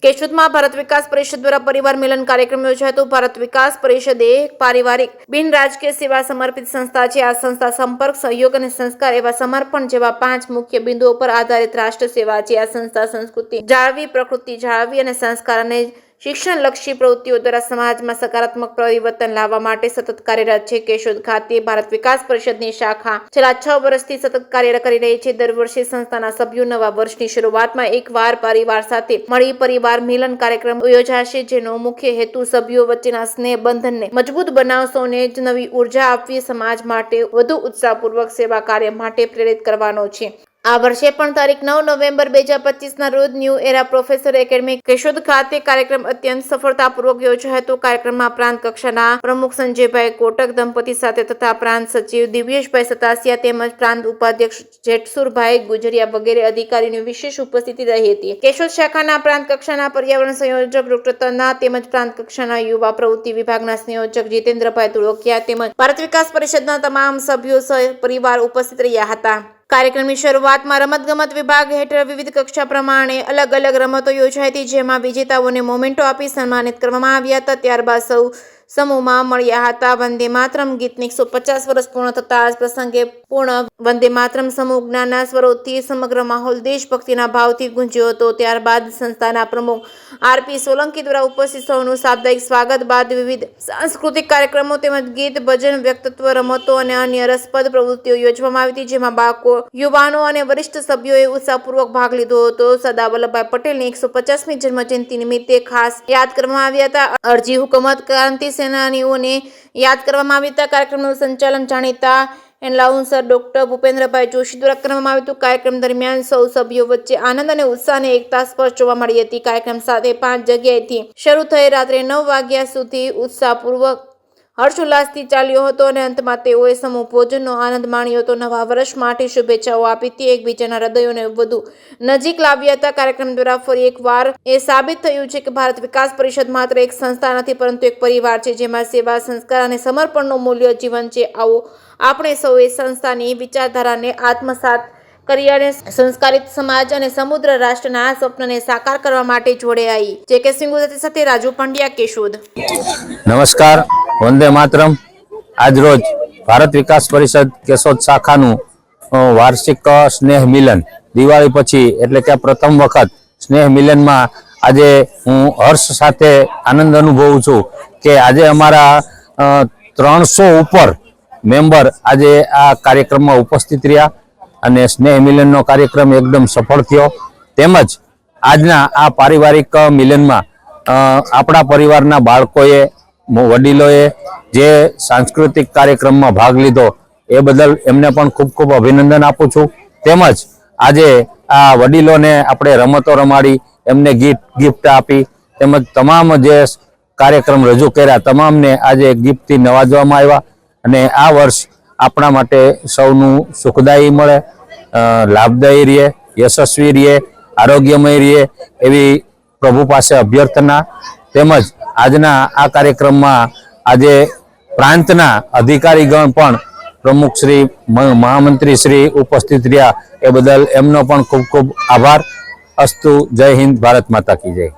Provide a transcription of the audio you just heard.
કેશોદમાં ભારત વિકાસ પરિષદ દ્વારા પરિવાર મિલન કાર્યક્રમ યોજાયો હતો। ભારત વિકાસ પરિષદ એ પારિવારિક બિન રાજકીય સેવા સમર્પિત સંસ્થા છે। આ સંસ્થા સંપર્ક, સહયોગ અને સંસ્કાર એવા સમર્પણ જેવા 5 મુખ્ય બિંદુઓ પર આધારિત રાષ્ટ્ર સેવા છે। આ સંસ્થા સંસ્કૃતિ જાળવી, પ્રકૃતિ જાળવી અને સંસ્કાર અને શિક્ષણલક્ષી પ્રવૃત્તિઓ દ્વારા સમાજમાં સકારાત્મક પરિવર્તન લાવવા માટે સતત કાર્યરત છે। કેશોદ ખાતે ભારત વિકાસ પરિષદની શાખા છેલ્લા 6 વર્ષથી સતત કાર્ય કરી રહી છે। દર વર્ષે સંસ્થાના સભ્યો નવા વર્ષની શરૂઆતમાં એકવાર પરિવાર સાથે મળી પરિવાર મિલન કાર્યક્રમ યોજાશે, જેનો મુખ્ય હેતુ સભ્યો વચ્ચેના સ્નેહ બંધનને મજબૂત બનાવશોને નવી ઉર્જા આપવી, સમાજ માટે વધુ ઉત્સાહપૂર્વક સેવા કાર્ય માટે પ્રેરિત કરવાનો છે। આ વર્ષે પણ તારીખ 9 નવેમ્બર 2025 રોજ ન્યૂ એરા પ્રોફેસર એકેડમી કેશોદ ખાતે કાર્યક્રમ અત્યંત સફળતાપૂર્વક યોજાયો હતો। કાર્યક્રમમાં પ્રાંત કક્ષાના પ્રમુખ સંજયભાઈ કોટક દંપતી સાથે તથા પ્રાંત સચિવ દિવ્યેશભાઈ સતાસિયા તેમજ પ્રાંત ઉપાધ્યક્ષ જેઠસુરભાઈ ગુજરિયા વગેરે અધિકારીની વિશેષ ઉપસ્થિતિ રહી હતી। કેશોદ શાખાના પ્રાંત કક્ષાના પર્યાવરણ સંયોજક ડોક્ટર તન્ના તેમજ પ્રાંત કક્ષાના યુવા પ્રવૃત્તિ વિભાગના સંયોજક જીતેન્દ્રભાઈ તુળકિયા તેમજ ભારત વિકાસ પરિષદના તમામ સભ્યો સહપરિવાર ઉપસ્થિત રહ્યા હતા। કાર્યક્રમની શરૂઆતમાં રમતગમત વિભાગ હેઠળ વિવિધ કક્ષા પ્રમાણે અલગ અલગ રમતો યોજાઈ હતી, જેમાં વિજેતાઓને મોમેન્ટો આપી સન્માનિત કરવામાં આવ્યા હતા। ત્યારબાદ સૌ સમૂહમાં મળ્યા હતા। વંદે માતરમ ગીતને 150 વર્ષ પૂર્ણ થતા આ પ્રસંગે પૂર્ણ વંદે માતરમ સમૂહ જ્ઞાનના સ્વરોથી સમગ્ર માહોલ દેશભક્તિના ભાવથી ગુંજ્યો હતો। ત્યારબાદ સંસ્થાના પ્રમુખ આરપી સોલંકી દ્વારા ઉપસ્થિત સૌનું સાપ્તાહિક સ્વાગત બાદ વિવિધ સાંસ્કૃતિક કાર્યક્રમો તેમજ ગીત, ભજન, વ્યક્તિત્વ, રમતો અને અન્ય રસપ્રદ પ્રવૃત્તિઓ યોજવામાં આવી હતી, જેમાં બાળકો, યુવાનો અને વરિષ્ઠ સભ્યોએ ઉત્સાહપૂર્વક ભાગ લીધો હતો। સરદાર વલ્લભભાઈ પટેલની 150મી જન્મજયંતિ નિમિત્તે ખાસ યાદ કરવામાં આવ્યા હતા। અરજી હુકુમત ક્રાંતિ સેનાનીઓને યાદ કરવામાં આવ્યા હતા। કાર્યક્રમનું સંચાલન જાણીતા એનાઉન્સર ડોક્ટર ભૂપેન્દ્રભાઈ જોશી દ્વારા કરવામાં આવ્યું હતું। કાર્યક્રમ દરમિયાન સૌ સભ્યો વચ્ચે આનંદ અને ઉત્સાહ અને એકતા સ્પષ્ટ જોવા મળી હતી। કાર્યક્રમ સાથે 5 જગ્યાએથી શરૂ થઈ રાત્રે 9 વાગ્યા સુધી ઉત્સાહપૂર્વક હર્ષોલ્લાસથી ચાલ્યો હતો અને અંતમાં તેઓએ સમૂહ ભોજનનો આનંદ માણ્યો હતો। નવા વર્ષ માટે શુભેચ્છાઓ આપી હતી, એકબીજાના હૃદયોને વધુ નજીક લાવ્યા હતા। કાર્યક્રમ દ્વારા ફરી એકવાર એ સાબિત થયું છે કે ભારત વિકાસ પરિષદ માત્ર એક સંસ્થા નથી, પરંતુ એક પરિવાર છે, જેમાં સેવા, સંસ્કાર અને સમર્પણનું મૂલ્ય જીવન છે। આવો આપણે સૌએ સંસ્થાની વિચારધારાને આત્મસાત કરી અને સંસ્કારિત સમાજ અને સમુદ્ર રાષ્ટ્રના સ્વપ્નને સાકાર કરવા માટે જોડે આવી। જે કે સિંહ ગુજરાતી સાથે રાજુ પંડ્યા, કેશોદ। નમસ્કાર, વંદે માતરમ। આજરોજ ભારત વિકાસ પરિષદ કેશોદ શાખાનું વાર્ષિક સ્નેહ મિલન દિવાળી પછી એટલે કે પ્રથમ વખત સ્નેહ મિલનમાં આજે હું હર્ષ સાથે આનંદ અનુભવું છું કે આજે અમારા 300 ઉપર મેમ્બર આજે આ કાર્યક્રમમાં ઉપસ્થિત રહ્યા અને સ્નેહ મિલનનો કાર્યક્રમ એકદમ સફળ થયો। તેમજ આજના આ પારિવારિક મિલનમાં આપણા પરિવારના બાળકોએ, વડીલોએ જે સાંસ્કૃતિક કાર્યક્રમમાં ભાગ લીધો એ બદલ એમને પણ ખૂબ ખૂબ અભિનંદન આપું છું। તેમજ આજે આ વડીલોને આપણે રમતો રમાડી, એમને ગિફ્ટ આપી, તેમજ તમામ જે કાર્યક્રમ રજૂ કર્યા તમામને આજે ગિફ્ટથી નવાજવામાં આવ્યા અને આ વર્ષ આપણા માટે સૌનું સુખદાયી મળે, લાભદાયી રહે, યશસ્વી રહે, આરોગ્યમય રહે એવી પ્રભુ પાસે અભ્યર્થના। તેમજ આજના આ કાર્યક્રમમાં આજે પ્રાંતના અધિકારીગણ પણ પ્રમુખ શ્રી, મહામંત્રી શ્રી ઉપસ્થિત રહ્યા એ બદલ એમનો પણ ખૂબ ખૂબ આભાર। અસ્તુ, જય હિન્દ, ભારત માતા કી જય।